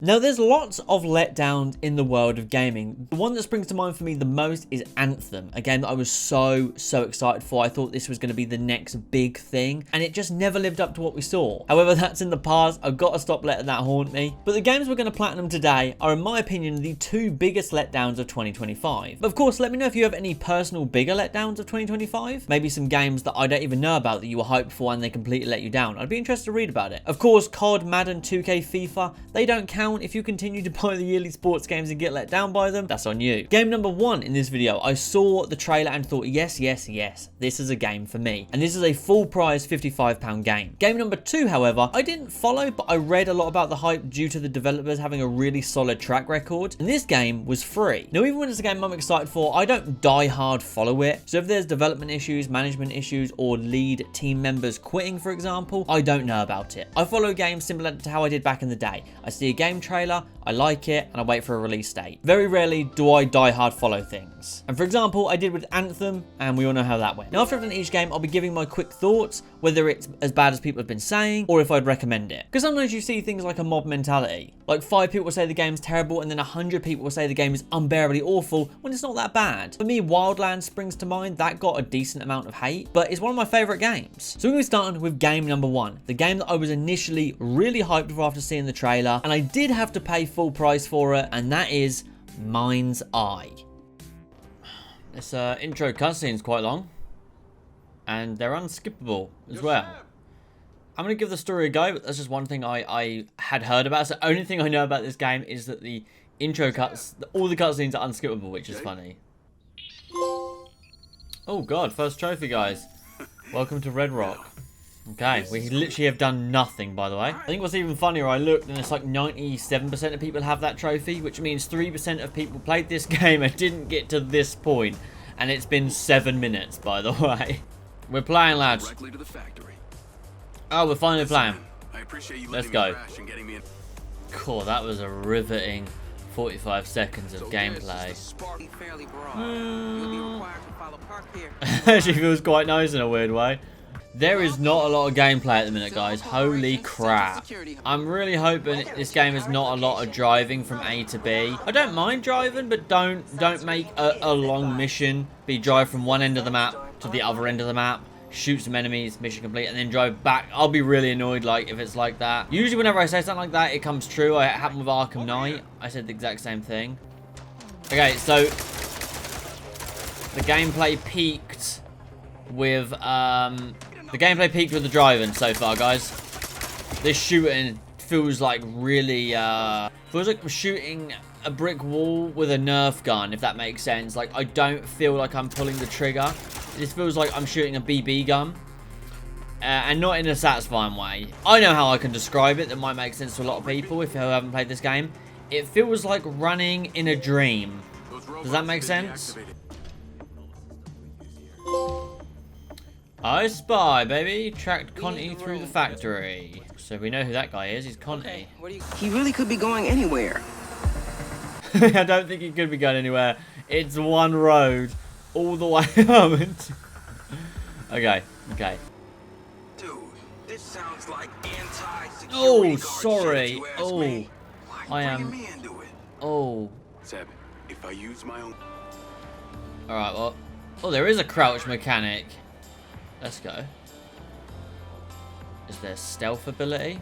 Now, there's lots of letdowns in the world of gaming. The one that springs to mind for me the most is Anthem, a game that I was so excited for. I thought this was going to be the next big thing, and it just never lived up to what we saw. However, that's in the past. I've got to stop letting that haunt me. But the games we're going to platinum today are, in my opinion, the two biggest letdowns of 2025. But of course, let me know if you have any personal bigger letdowns of 2025. Maybe some games that I don't even know about that you were hyped for and they completely let you down. I'd be interested to read about it. Of course, COD, Madden, 2K, FIFA, they don't count. If you continue to buy the yearly sports games and get let down by them, that's on you. Game number one in this video, I saw the trailer and thought, yes, this is a game for me. And this is a full price £55 game. Game number two, however, I didn't follow, but I read a lot about the hype due to the developers having a really solid track record. And this game was free. Now, even when it's a game I'm excited for, I don't die hard follow it. So if there's development issues, management issues, or lead team members quitting, for example, I don't know about it. I follow games similar to how I did back in the day. I see a game trailer, I like it, and I wait for a release date. Very rarely do I die hard follow things. And for example, I did with Anthem, and we all know how that went. Now, after I've done each game, I'll be giving my quick thoughts, whether it's as bad as people have been saying, or if I'd recommend it. Because sometimes you see things like a mob mentality. Like 5 people will say the game's terrible, and then 100 people will say the game is unbearably awful, when it's not that bad. For me, Wildlands springs to mind. That got a decent amount of hate, but it's one of my favorite games. So we're going to be starting with game number one. The game that I was initially really hyped for after seeing the trailer, and I did have to pay full price for it, and that is Mind's Eye. This intro cutscene's quite long, and they're unskippable as well. I'm going to give the story a go, but that's just one thing I had heard about. So the only thing I know about this game is that the intro all the cutscenes are unskippable, which is funny. Oh god, first trophy, guys. Welcome to Red Rock. Okay, we literally have done nothing, by the way. I think what's even funnier, I looked and it's like 97% of people have that trophy, which means 3% of people played this game and didn't get to this point. And it's been 7 minutes, by the way. We're playing, lads. Oh, we're finally playing. Let's go. Cool, that was a riveting 45 seconds of gameplay. Actually feels quite nice in a weird way. There is not a lot of gameplay at the minute, guys. Holy crap. I'm really hoping this game is not a lot of driving from A to B. I don't mind driving, but don't make a long mission be drive from one end of the map to the other end of the map, shoot some enemies, mission complete, and then drive back. I'll be really annoyed like if it's like that. Usually whenever I say something like that, it comes true. It happened with Arkham Knight. I said the exact same thing. Okay, so the gameplay peaked with the driving so far, guys. This shooting feels like really feels like I'm shooting a brick wall with a Nerf gun, if that makes sense. Like, I don't feel like I'm pulling the trigger. This feels like I'm shooting a BB gun, and not in a satisfying way. I know how I can describe it that might make sense to a lot of people if you haven't played this game. It feels like running in a dream. Does that make sense? I spy, baby. Tracked Conti through the factory. So we know who that guy is. He's Conti. He really could be going anywhere. I don't think he could be going anywhere. It's one road all the way home. Okay. Dude, this sounds like anti-security. Oh, sorry. Oh, I am. Oh. Seb, if I use my own. All right. Well. Oh, there is a crouch mechanic. Let's go. Is there stealth ability?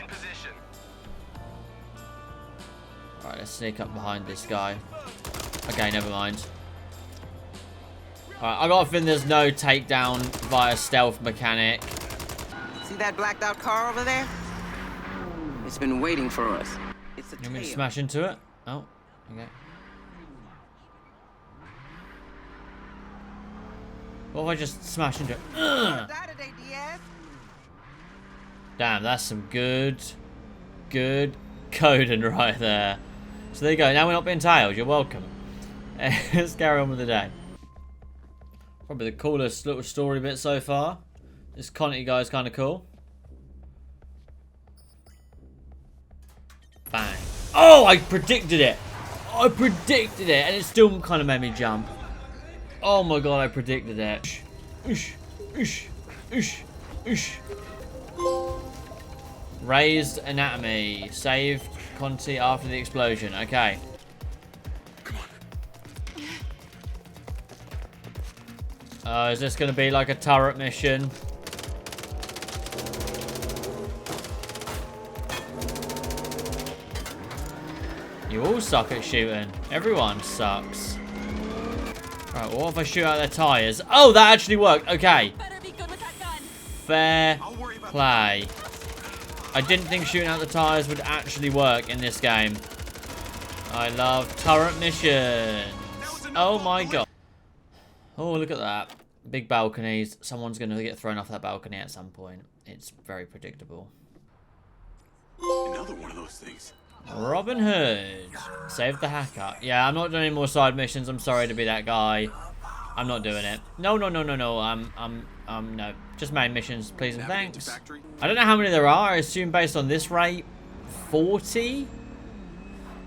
In position. Alright, let's sneak up behind this guy. Okay, never mind. Alright, I got a feeling there's no takedown via stealth mechanic. See that blacked out car over there? It's been waiting for us. It's a You want me to tail. smash into it? Oh, okay. What if I just smash into it? Ugh. Die today, Diaz. Damn, that's some good coding right there. So there you go. Now we're not being tailed. You're welcome. Let's carry on with the day. Probably the coolest little story bit so far. This Conti guy is kind of cool. Bang. Oh, I predicted it. I predicted it, and it still kind of made me jump. Oh my god, I predicted it. Raised anatomy. Save quantity after the explosion. Okay. Is this going to be like a turret mission? You all suck at shooting. Everyone sucks. Right, what if I shoot out their tires? Oh, that actually worked. Okay. Fair play. I didn't think shooting out the tires would actually work in this game. I love turret missions. Oh my god. Oh, look at that. Big balconies. Someone's going to get thrown off that balcony at some point. It's very predictable. Another one of those things. Robin Hood. Save the hacker. Yeah, I'm not doing any more side missions. I'm sorry to be that guy. I'm not doing it. No. No. Just main missions, please and thanks. I don't know how many there are. I assume based on this rate, 40?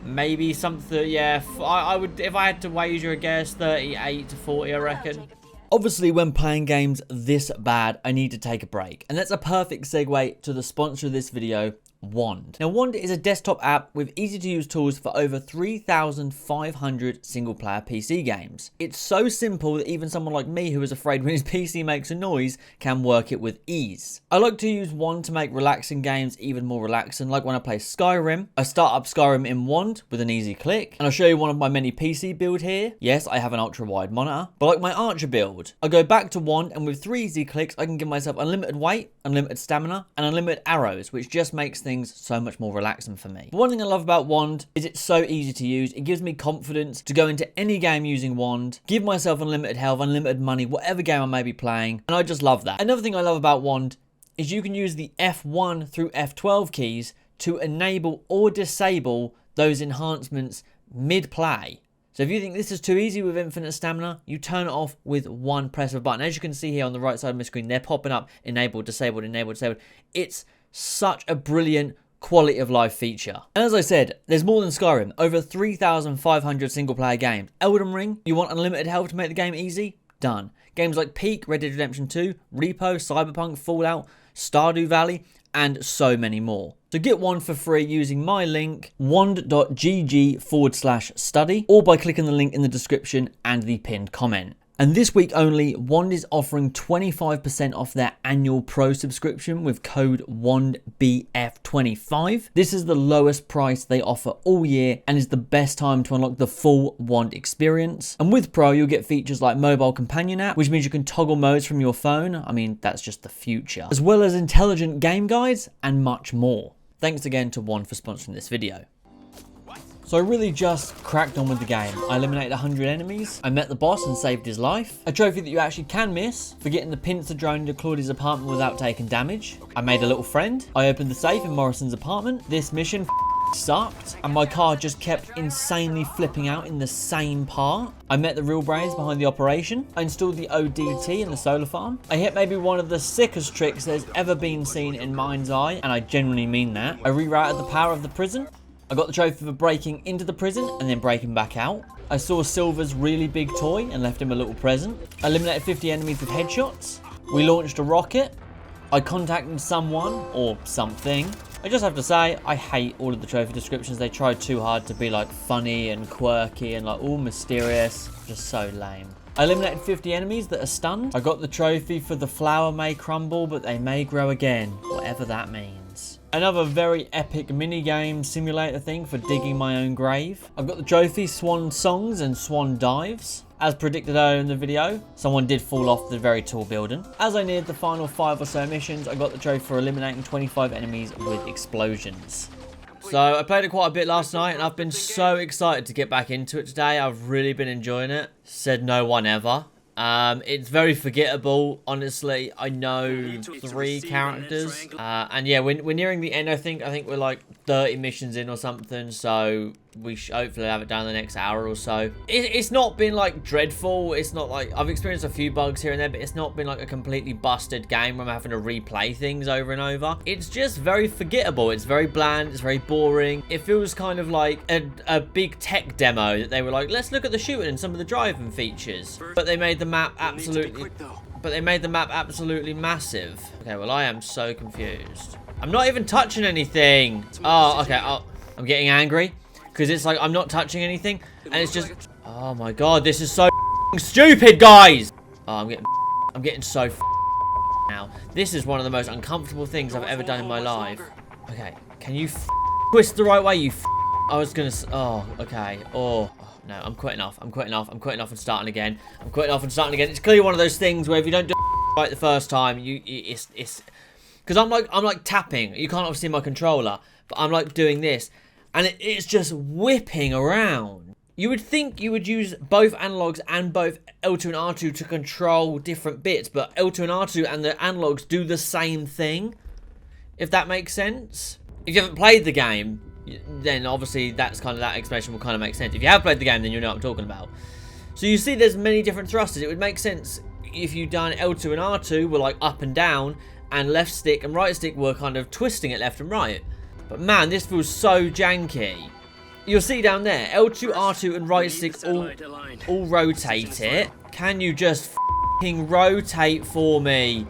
Maybe something, yeah. I would, if I had to wager a guess, 38 to 40, I reckon. Obviously, when playing games this bad, I need to take a break. And that's a perfect segue to the sponsor of this video, Wand. Now, Wand is a desktop app with easy to use tools for over 3,500 single player PC games. It's so simple that even someone like me who is afraid when his PC makes a noise can work it with ease. I like to use Wand to make relaxing games even more relaxing, like when I play Skyrim. I start up Skyrim in Wand with an easy click, and I'll show you one of my many PC build here. Yes, I have an ultra wide monitor, but like my Archer build, I go back to Wand, and with 3 easy clicks I can give myself unlimited weight, unlimited stamina, and unlimited arrows, which just makes things so much more relaxing for me. One thing I love about Wand is it's so easy to use. It gives me confidence to go into any game using Wand, give myself unlimited health, unlimited money, whatever game I may be playing, and I just love that. Another thing I love about Wand is you can use the F1 through F12 keys to enable or disable those enhancements mid-play. So if you think this is too easy with infinite stamina, you turn it off with one press of a button. As you can see here on the right side of my screen, they're popping up enabled, disabled, enabled, disabled. It's such a brilliant quality of life feature. And as I said, there's more than Skyrim. Over 3,500 single player games. Elden Ring, you want unlimited health to make the game easy? Done. Games like Peak, Red Dead Redemption 2, Repo, Cyberpunk, Fallout, Stardew Valley, and so many more. So get Wand for free using my link, wand.gg/study, or by clicking the link in the description and the pinned comment. And this week only, Wand is offering 25% off their annual pro subscription with code WANDBF25. This is the lowest price they offer all year and is the best time to unlock the full Wand experience. And with Pro, you'll get features like mobile companion app, which means you can toggle modes from your phone. I mean, that's just the future. As well as intelligent game guides and much more. Thanks again to Wand for sponsoring this video. So I really just cracked on with the game. I eliminated 100 enemies, I met the boss and saved his life. A trophy that you actually can miss for getting the pincer drone into Claudia's apartment without taking damage. I made a little friend. I opened the safe in Morrison's apartment. This mission sucked, and my car just kept insanely flipping out in the same part. I met the real brains behind the operation. I installed the ODT in the solar farm. I hit maybe one of the sickest tricks there's ever been seen in Mind's Eye, and I genuinely mean that. I rerouted the power of the prison. I got the trophy for breaking into the prison and then breaking back out. I saw Silver's really big toy and left him a little present. I eliminated 50 enemies with headshots. We launched a rocket. I contacted someone or something. I just have to say, I hate all of the trophy descriptions. They tried too hard to be like funny and quirky and like all mysterious. Just so lame. I eliminated 50 enemies that are stunned. I got the trophy for the flower may crumble, but they may grow again, whatever that means. Another very epic mini-game simulator thing for digging my own grave. I've got the trophy Swan Songs and Swan Dives. As predicted earlier in the video, someone did fall off the very tall building. As I neared the final 5 or so missions, I got the trophy for eliminating 25 enemies with explosions. So I played it quite a bit last night and I've been so excited to get back into it today. I've really been enjoying it. Said no one ever. It's very forgettable, honestly. I know 3 characters, and yeah, we're nearing the end. I think we're like 30 missions in or something, so we should hopefully have it done in the next hour or so. It's not been like dreadful. It's not like I've experienced a few bugs here and there, but it's not been like a completely busted game where I'm having to replay things over and over. It's just very forgettable. It's very bland. It's very boring. It feels kind of like a big tech demo that they were like, let's look at the shooting and some of the driving features, but they made the map absolutely massive. Okay, well, I am so confused. I'm not even touching anything. Oh, okay. I'm getting angry because it's like I'm not touching anything, and it's just, oh my god, this is so stupid, guys. Oh, I'm getting so now. This is one of the most uncomfortable things I've ever done in my life. Okay, can you twist the right way, you I was gonna, oh, okay, oh. No, I'm quitting off. I'm quitting off. I'm quitting off and starting again. I'm quitting off and starting again. It's clearly one of those things where if you don't do it right the first time, it's because I'm like tapping. You can't obviously see my controller, but I'm like doing this, and it's just whipping around. You would think you would use both analogs and both L2 and R2 to control different bits, but L2 and R2 and the analogs do the same thing, if that makes sense. If you haven't played the game, then obviously that's kind of, that explanation will kind of make sense. If you have played the game, then you know what I'm talking about. So you see there's many different thrusters. It would make sense if you done L2 and R2 were like up and down, and left stick and right stick were kind of twisting it left and right. But man, this feels so janky. You'll see down there, L2, R2 and right stick all rotate it. Can you just f***ing rotate for me?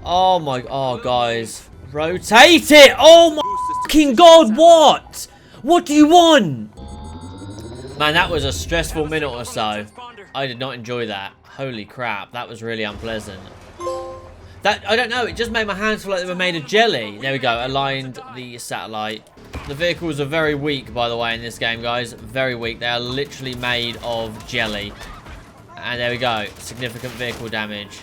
Oh my, oh guys. Rotate it! Oh my fucking god, what? What do you want? Man, that was a stressful minute or so. I did not enjoy that. Holy crap, that was really unpleasant. That, I don't know, it just made my hands feel like they were made of jelly. There we go, aligned the satellite. The vehicles are very weak, by the way, in this game, guys. Very weak. They are literally made of jelly. And there we go, significant vehicle damage.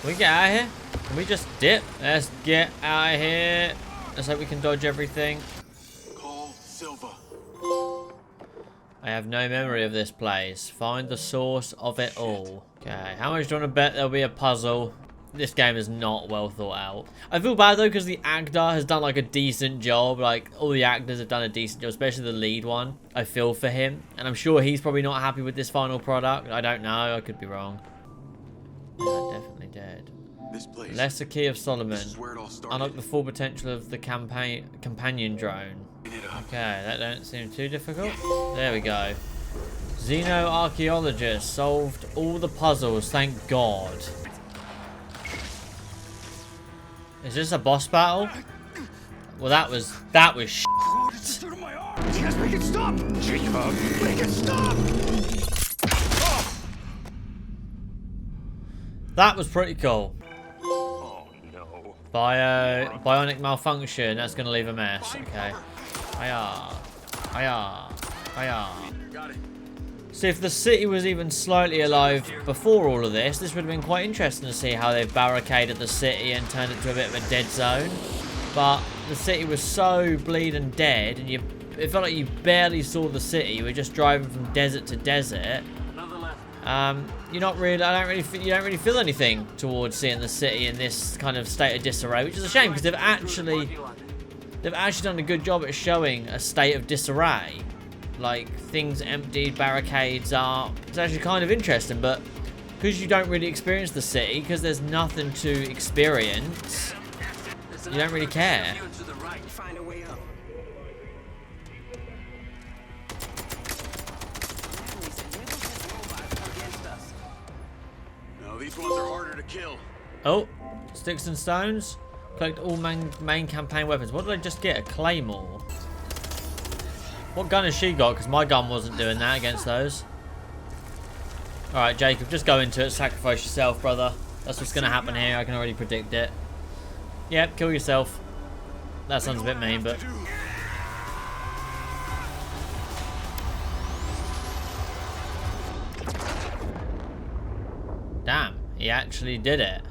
Can we get out of here? Can we just dip? Let's get out of here. Let's hope we can dodge everything. Call Silva. I have no memory of this place. Find the source of it all. Okay, how much do you want to bet there'll be a puzzle? This game is not well thought out. I feel bad though because the actor has done like a decent job. Like all the actors have done a decent job, especially the lead one. I feel for him, and I'm sure he's probably not happy with this final product. I don't know. I could be wrong. Yeah, definitely dead. This place. Lesser Key of Solomon. This is where it all started. Unlock the full potential of the companion drone. Okay, that don't seem too difficult. There we go. Xenoarchaeologist solved all the puzzles, thank God. Is this a boss battle? Well, that was shit. What did you do to my arm? Yes, make it stop! Jacob, make it stop! That was pretty cool. Oh no. Bionic malfunction. That's gonna leave a mess. Okay. Hiya. Hiya. Hiya. Got it. So if the city was even slightly alive before all of this would have been quite interesting to see how they've barricaded the city and turned it to a bit of a dead zone. But the city was so bleeding dead, and it felt like you barely saw the city. You were just driving from desert to desert. You don't really feel anything towards seeing the city in this kind of state of disarray, which is a shame because they've actually done a good job at showing a state of disarray. Like, things emptied, barricades up. It's actually kind of interesting, but because you don't really experience the city, because there's nothing to experience, you don't really care. No, these ones are harder to kill. Oh, sticks and stones. Collect all main campaign weapons. What did I just get? A claymore. What gun has she got? Because my gun wasn't doing that against those. Alright, Jacob, just go into it. Sacrifice yourself, brother. That's what's going to happen here. I can already predict it. Yep, kill yourself. That sounds a bit mean, but... Damn, he actually did it.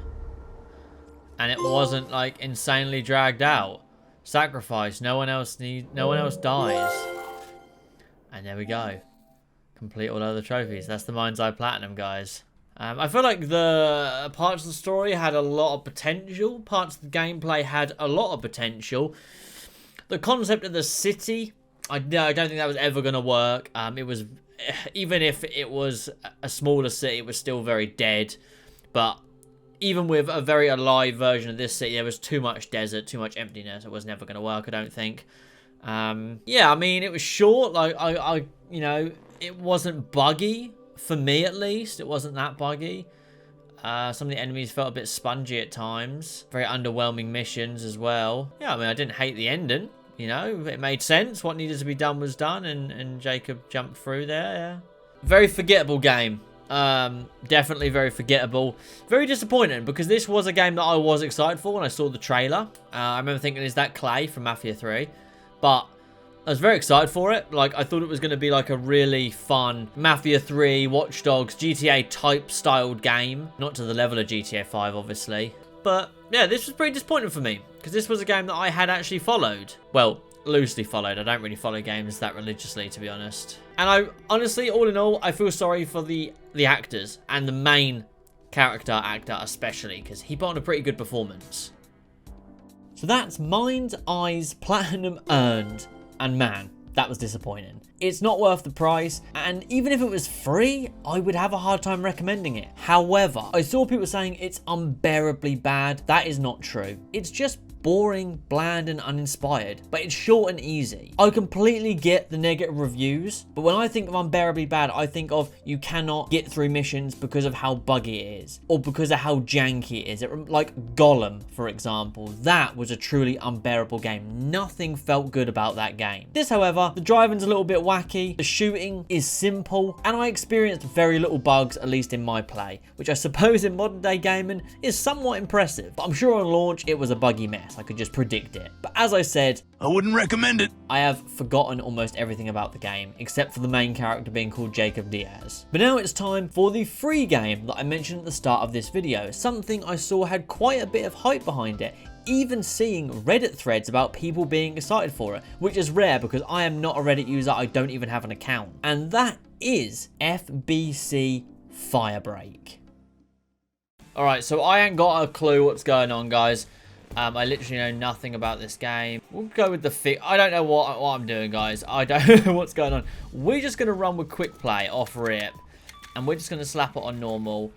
And it wasn't, like, insanely dragged out. Sacrifice. No one else dies. And there we go. Complete all other trophies. That's the Mind's Eye Platinum, guys. I feel like the parts of the story had a lot of potential. Parts of the gameplay had a lot of potential. The concept of the city, I don't think that was ever going to work. It was, even if it was a smaller city, it was still very dead. But even with a very alive version of this city, there was too much desert, too much emptiness. It was never going to work, I don't think. Yeah, I mean, it was short. Like, you know, it wasn't buggy for me, at least. It wasn't that buggy. Some of the enemies felt a bit spongy at times. Very underwhelming missions as well. Yeah, I mean, I didn't hate the ending. You know, it made sense. What needed to be done was done, and Jacob jumped through there. Yeah. Very forgettable game. Definitely very forgettable. Very disappointing, because this was a game that I was excited for when I saw the trailer. I remember thinking, is that Clay from Mafia 3? But I was very excited for it. Like, I thought it was going to be like a really fun Mafia 3, Watch Dogs, GTA type styled game. Not to the level of GTA 5, obviously. But yeah, this was pretty disappointing for me, because this was a game that I had actually followed. Well, loosely followed. I don't really follow games that religiously, to be honest. And I honestly, all in all, I feel sorry for the actors, and the main actor especially, because he put on a pretty good performance. So that's Mind Eyes Platinum earned, and man, that was disappointing. It's not worth the price, and even if it was free, I would have a hard time recommending it. However, I saw people saying it's unbearably bad. That is not true. It's just boring, bland, and uninspired, but it's short and easy. I completely get the negative reviews, but when I think of unbearably bad, I think of you cannot get through missions because of how buggy it is, or because of how janky it is. Like Gollum, for example. That was a truly unbearable game. Nothing felt good about that game. This, however, the driving's a little bit wacky, the shooting is simple, and I experienced very little bugs, at least in my play, which I suppose in modern day gaming is somewhat impressive, but I'm sure on launch it was a buggy mess. I could just predict it. But as I said, I wouldn't recommend it. I have forgotten almost everything about the game, except for the main character being called Jacob Diaz. But now it's time for the free game that I mentioned at the start of this video. Something I saw had quite a bit of hype behind it. Even seeing Reddit threads about people being excited for it, which is rare because I am not a Reddit user. I don't even have an account. And that is FBC Firebreak. Alright, so I ain't got a clue what's going on, guys. I literally know nothing about this game. We'll go with the I don't know what I'm doing, guys. I don't know what's going on. We're just going to run with quick play off rip. And we're just going to slap it on normal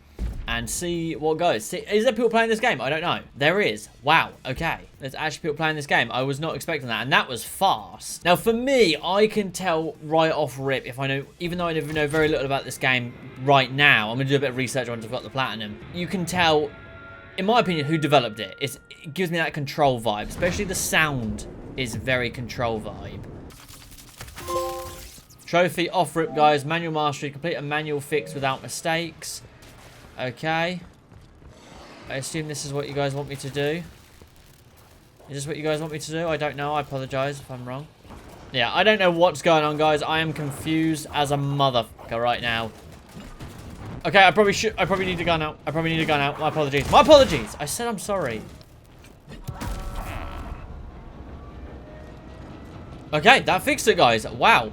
and see what goes. See, is there people playing this game? I don't know. There is. Wow. Okay. There's actually people playing this game. I was not expecting that. And that was fast. Now, for me, I can tell right off rip if I know, even though I know very little about this game right now. I'm going to do a bit of research once I've got the platinum. You can tell, in my opinion, who developed it. It gives me that Control vibe. Especially the sound is very Control vibe. Trophy off rip, guys. Manual mastery. Complete a manual fix without mistakes. Okay. I assume this is what you guys want me to do. Is this what you guys want me to do? I don't know. I apologize if I'm wrong. Yeah, I don't know what's going on, guys. I am confused as a motherfucker right now. Okay, I probably need to gun out. I probably need to gun out. My apologies. My apologies. I said I'm sorry. Okay, that fixed it, guys. Wow.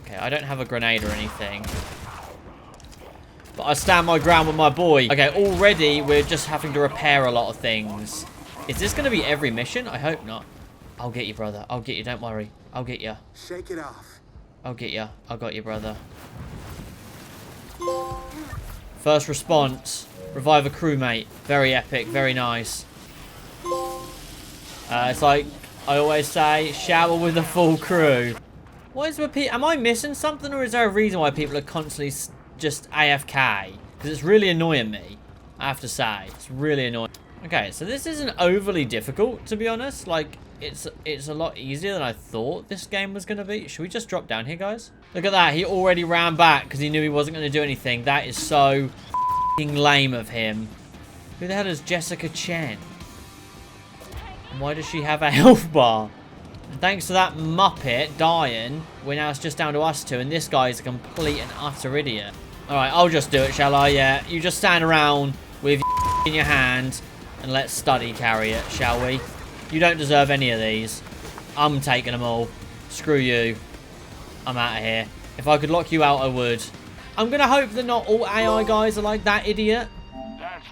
Okay, I don't have a grenade or anything. But I stand my ground with my boy. Okay, already we're just having to repair a lot of things. Is this going to be every mission? I hope not. I'll get you, brother. I'll get you. Don't worry. I'll get you. Shake it off. I'll get you. I got you, brother. First response. Revive a crewmate. Very epic. Very nice. It's like I always say, shower with a full crew. Why is am I missing something, or is there a reason why people are constantly just AFK? Because it's really annoying me, I have to say. It's really annoying. Okay, so this isn't overly difficult, to be honest. Like, it's a lot easier than I thought this game was going to be. Should we just drop down here, guys? Look at that. He already ran back because he knew he wasn't going to do anything. That is so f***ing lame of him. Who the hell is Jessica Chen? And why does she have a health bar? And thanks to that Muppet dying, we're now just down to us two, and this guy is a complete and utter idiot. Alright, I'll just do it, shall I? Yeah, you just stand around with your in your hand, and let Study carry it, shall we? You don't deserve any of these. I'm taking them all. Screw you. I'm out of here. If I could lock you out, I would. I'm going to hope that not all AI guys are like that idiot.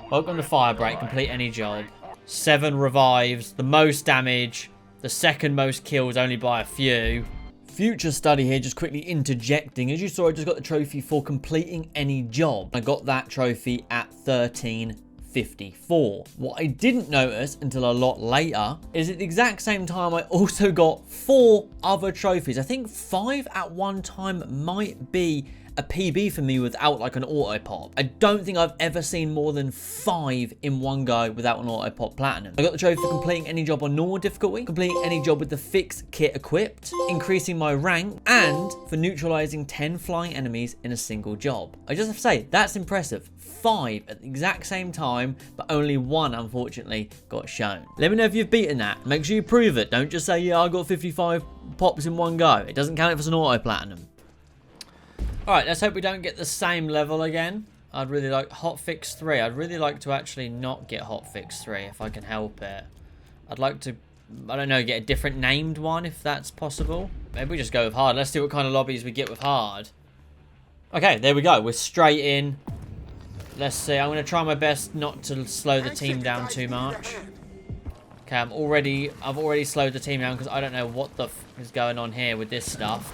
Welcome to Firebreak. Complete any job. 7 revives. The most damage. The second most kills only by a few. Future Study here, just quickly interjecting. As you saw, I just got the trophy for completing any job. I got that trophy at 1354. What I didn't notice until a lot later is at the exact same time I also got 4 other trophies. I think 5 at one time might be a PB for me without like an auto pop. I don't think I've ever seen more than 5 in one go without an auto pop platinum. I got the trophy for completing any job on normal difficulty, completing any job with the fixed kit equipped, increasing my rank, and for neutralizing 10 flying enemies in a single job. I just have to say, that's impressive. 5 at the exact same time, but only 1 unfortunately got shown. Let me know if you've beaten that. Make sure you prove it. Don't just say, yeah, I got 55 pops in one go. It doesn't count if it's an auto platinum. Alright, let's hope we don't get the same level again. I'd really like hotfix 3. I'd really like to actually not get hotfix 3 if I can help it. I'd like to, I don't know, get a different named one if that's possible. Maybe we just go with hard. Let's see what kind of lobbies we get with hard. Okay, there we go. We're straight in. Let's see. I'm going to try my best not to slow the team down too much. Okay, I've already slowed the team down because I don't know what the f is going on here with this stuff.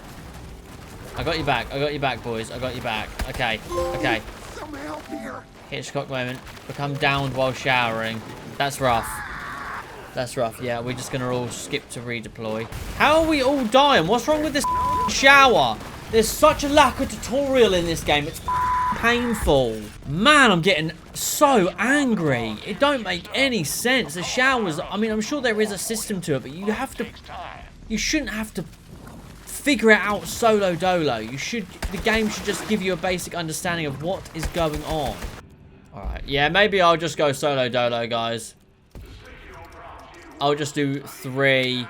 I got you back. I got you back, boys. I got you back. Okay. Okay. Some help here. Hitchcock moment. Become downed while showering. That's rough. That's rough. Yeah, we're just going to all skip to redeploy. How are we all dying? What's wrong with this shower? There's such a lack of tutorial in this game. It's painful. Man, I'm getting so angry. It don't make any sense. The showers, I mean, I'm sure there is a system to it, but you shouldn't have to figure it out solo dolo. The game should just give you a basic understanding of what is going on. Alright, yeah, maybe I'll just go solo dolo, guys. I'll just do 3.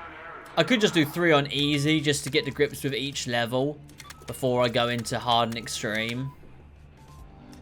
I could just do 3 on easy just to get to grips with each level before I go into hard and extreme.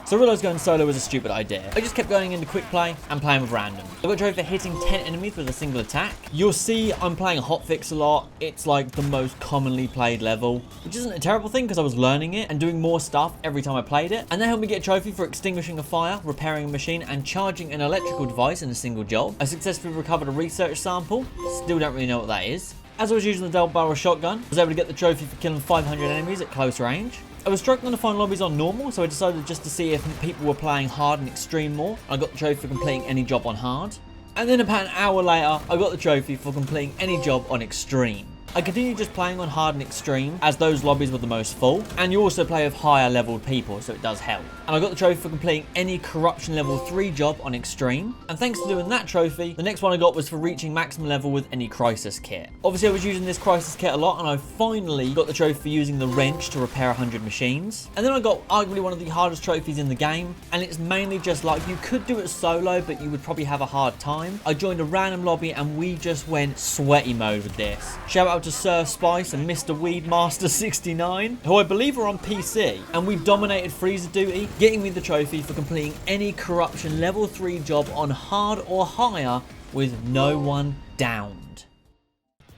So I realised going solo was a stupid idea. I just kept going into quick play and playing with random. I got a trophy for hitting 10 enemies with a single attack. You'll see I'm playing hotfix a lot. It's like the most commonly played level, which isn't a terrible thing because I was learning it and doing more stuff every time I played it. And that helped me get a trophy for extinguishing a fire, repairing a machine, and charging an electrical device in a single job. I successfully recovered a research sample. Still don't really know what that is. As I was using the double barrel shotgun, I was able to get the trophy for killing 500 enemies at close range. I was struggling to find lobbies on normal, so I decided just to see if people were playing hard and extreme more. I got the trophy for completing any job on hard. And then about an hour later, I got the trophy for completing any job on extreme. I continued just playing on hard and extreme as those lobbies were the most full, and you also play with higher leveled people, so it does help. And I got the trophy for completing any corruption level 3 job on extreme, and thanks to doing that trophy, the next one I got was for reaching maximum level with any crisis kit. Obviously I was using this crisis kit a lot, and I finally got the trophy for using the wrench to repair 100 machines. And then I got arguably one of the hardest trophies in the game, and it's mainly just like you could do it solo, but you would probably have a hard time. I joined a random lobby and we just went sweaty mode with this. Shout out to Sir Spice and Mr. Weedmaster 69, who I believe are on PC, and we dominated Freezer Duty, getting me the trophy for completing any corruption level 3 job on hard or higher with no one downed.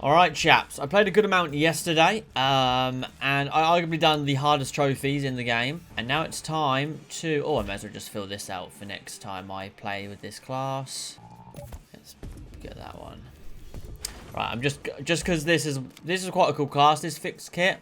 Alright chaps, I played a good amount yesterday, and I arguably done the hardest trophies in the game, and now it's time to, I may as well just fill this out for next time I play with this class. Let's get that one. Right, I'm just because this is quite a cool class, this fixed kit.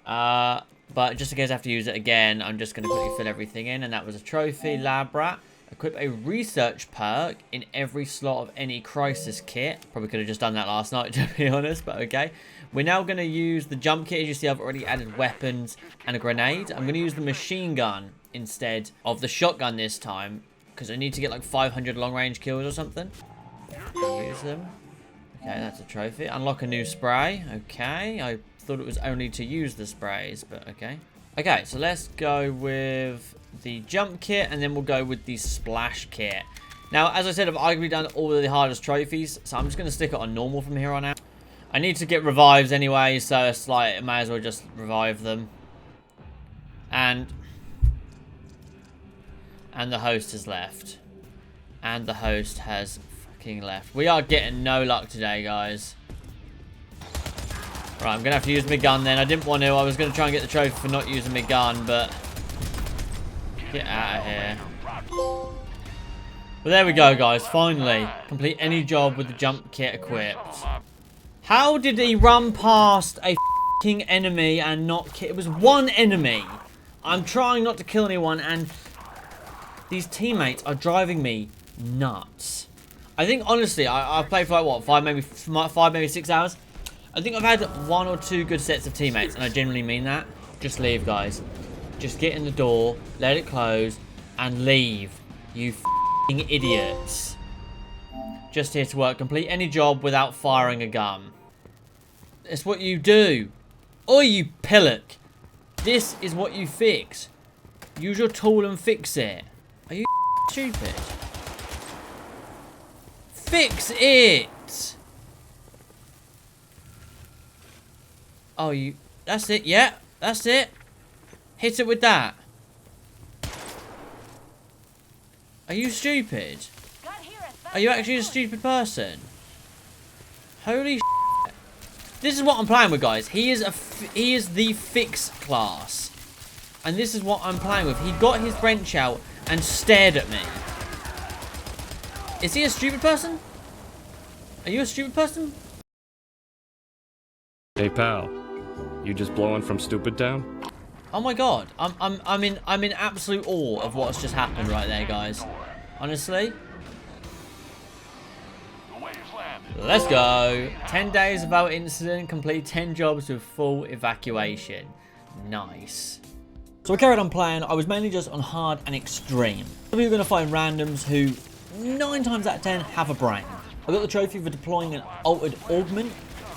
But just in case I have to use it again, I'm just going to quickly fill everything in. And that was a trophy, lab rat. Equip a research perk in every slot of any crisis kit. Probably could have just done that last night, to be honest, but okay. We're now going to use the jump kit. As you see, I've already added weapons and a grenade. I'm going to use the machine gun instead of the shotgun this time, because I need to get like 500 long range kills or something. Use them. Okay, that's a trophy. Unlock a new spray. Okay, I thought it was only to use the sprays, but okay. Okay, so let's go with the jump kit, and then we'll go with the splash kit. Now, as I said, I've arguably done all of the hardest trophies, so I'm just going to stick it on normal from here on out. I need to get revives anyway, so it's like, I might as well just revive them. And the host has left. And the host has left. We are getting no luck today, guys. Right, I'm gonna have to use my gun then. I didn't want to. I was gonna try and get the trophy for not using my gun, but get out of here. But there we go, guys. Finally, complete any job with the jump kit equipped. How did he run past a f***ing enemy and not kill? It was one enemy. I'm trying not to kill anyone, and these teammates are driving me nuts. I think, honestly, I've played for like, what, 5, maybe 6 hours? I think I've had 1 or 2 good sets of teammates, and I genuinely mean that. Just leave, guys. just get in the door, let it close, and leave. You f***ing idiots. Just here to work. Complete any job without firing a gun. It's what you do. Oi, you pillock. This is what you fix. Use your tool and fix it. Are you stupid? Fix it! Oh, you... That's it, yeah. That's it. Hit it with that. Are you stupid? Are you actually a stupid person? Holy shit. This is what I'm playing with, guys. He is the fix class. And this is what I'm playing with. He got his wrench out and stared at me. Is he a stupid person? Are you a stupid person? Hey pal, you just blowing from Stupid Town? Oh my god, I'm in absolute awe of what's just happened right there, guys. Honestly. Let's go. 10 days without incident. Complete 10 jobs with full evacuation. Nice. So I carried on playing. I was mainly just on hard and extreme. You're going to find randoms who 9 times out of 10 have a brain. I got the trophy for deploying an altered augment,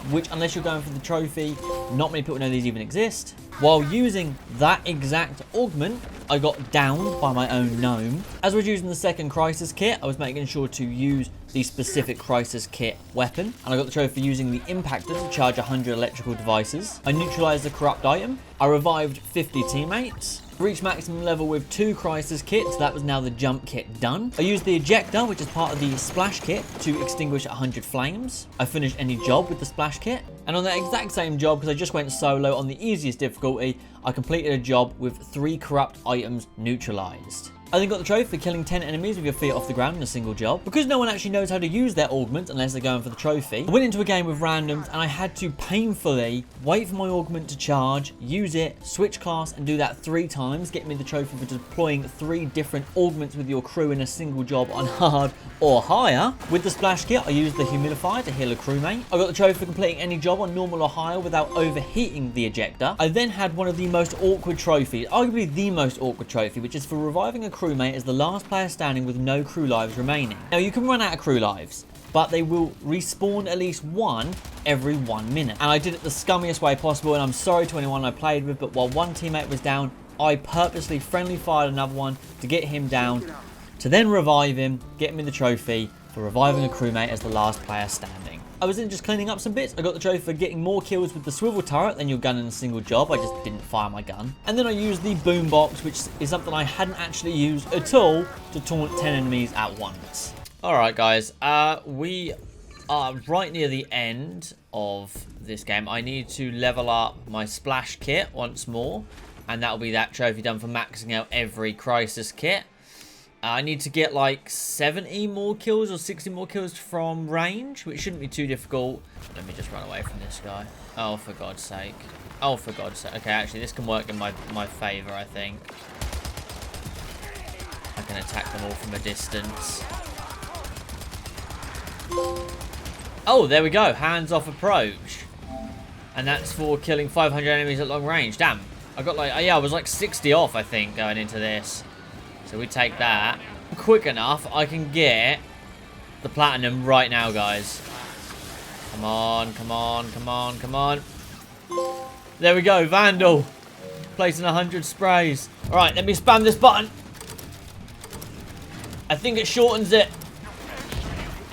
which, unless you're going for the trophy, not many people know these even exist. While using that exact augment, I got downed by my own gnome. As I was using the second crisis kit, I was making sure to use the specific crisis kit weapon, and I got the trophy for using the impactor to charge 100 electrical devices. I neutralized the corrupt item. I revived 50 teammates. Reached maximum level with 2 crisis kits. That was now the jump kit done. I used the ejector, which is part of the splash kit, to extinguish 100 flames. I finished any job with the splash kit. And on that exact same job, because I just went solo on the easiest difficulty, I completed a job with 3 corrupt items neutralized. I then got the trophy for killing 10 enemies with your feet off the ground in a single job. Because no one actually knows how to use their augment unless they're going for the trophy, I went into a game with randoms and I had to painfully wait for my augment to charge, use it, switch class, and do that 3 times, getting me the trophy for deploying 3 different augments with your crew in a single job on hard or higher. With the splash kit, I used the humidifier to heal a crewmate. I got the trophy for completing any job on normal or higher without overheating the ejector. I then had one of the most awkward trophies, arguably the most awkward trophy, which is for reviving a crewmate as the last player standing with no crew lives remaining. Now, you can run out of crew lives, but they will respawn at least 1 every 1 minute. And I did it the scummiest way possible, and I'm sorry to anyone I played with, but while one teammate was down, I purposely friendly fired another one to get him down, to then revive him, get me the trophy for reviving a crewmate as the last player standing. I was then just cleaning up some bits. I got the trophy for getting more kills with the swivel turret than your gun in a single job. I just didn't fire my gun. And then I used the boombox, which is something I hadn't actually used at all, to taunt 10 enemies at once. Alright guys, we are right near the end of this game. I need to level up my splash kit once more, and that'll be that trophy done for maxing out every crisis kit. I need to get like 70 more kills or 60 more kills from range, which shouldn't be too difficult. Let me just run away from this guy. Oh, for God's sake. Oh, for God's sake. Okay, actually, this can work in my favor, I think. I can attack them all from a distance. Oh, there we go. Hands-off approach. And that's for killing 500 enemies at long range. Damn. I got like, yeah, I was like 60 off, I think, going into this. So we take that. Quick enough, I can get the platinum right now, guys. Come on, come on, come on, come on. There we go, Vandal. Placing 100 sprays. Alright, let me spam this button. I think it shortens it.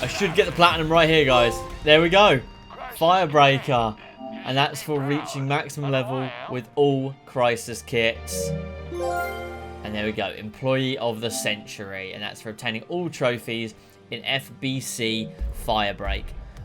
I should get the platinum right here, guys. There we go. Firebreaker. And that's for reaching maximum level with all crisis kits. And there we go, Employee of the Century. And that's for obtaining all trophies in FBC Firebreak.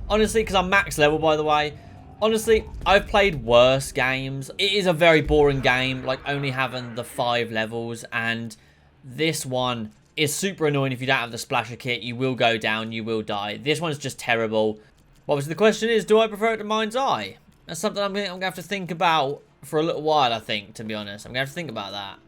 Honestly, because I'm max level, by the way. Honestly, I've played worse games. It is a very boring game, like only having the 5 levels. And this one is super annoying if you don't have the splasher kit. You will go down, you will die. This one's just terrible. Obviously, the question is, do I prefer it to Mind's Eye? That's something I'm going to have to think about for a little while, I think, to be honest. I'm going to have to think about that.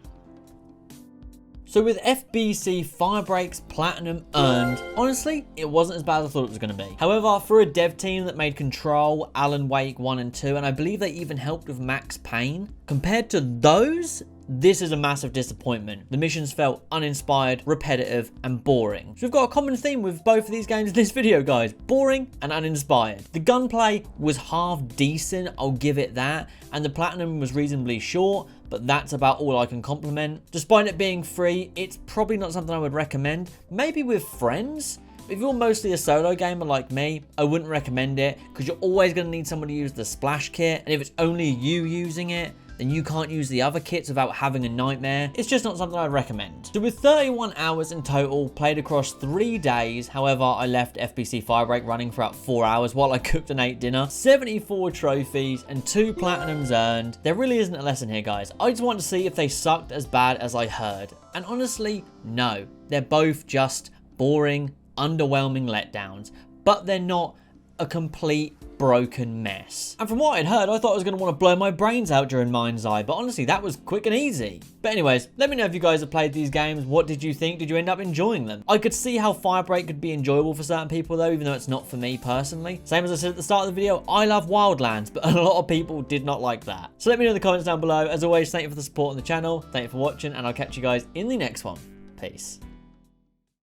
So with FBC Firebreak's platinum earned, honestly, it wasn't as bad as I thought it was going to be. However, for a dev team that made Control, Alan Wake 1 and 2, and I believe they even helped with Max Payne, compared to those, this is a massive disappointment. The missions felt uninspired, repetitive, and boring. So we've got a common theme with both of these games in this video, guys. Boring and uninspired. The gunplay was half decent, I'll give it that, and the platinum was reasonably short, but that's about all I can compliment. Despite it being free, it's probably not something I would recommend. Maybe with friends? If you're mostly a solo gamer like me, I wouldn't recommend it because you're always going to need someone to use the splash kit, and if it's only you using it, then you can't use the other kits without having a nightmare. It's just not something I'd recommend. So with 31 hours in total, played across 3 days, however, I left FBC Firebreak running for about 4 hours while I cooked and ate dinner, 74 trophies and 2 platinums earned. There really isn't a lesson here, guys. I just want to see if they sucked as bad as I heard. And honestly, no. They're both just boring, underwhelming letdowns, but they're not a complete broken mess. And from what I'd heard, I thought I was going to want to blow my brains out during Mind's Eye, but honestly, that was quick and easy. But anyways, let me know if you guys have played these games. What did you think? Did you end up enjoying them? I could see how Firebreak could be enjoyable for certain people though, even though it's not for me personally. Same as I said at the start of the video, I love Wildlands, but a lot of people did not like that. So let me know in the comments down below. As always, thank you for the support on the channel. Thank you for watching, and I'll catch you guys in the next one. Peace.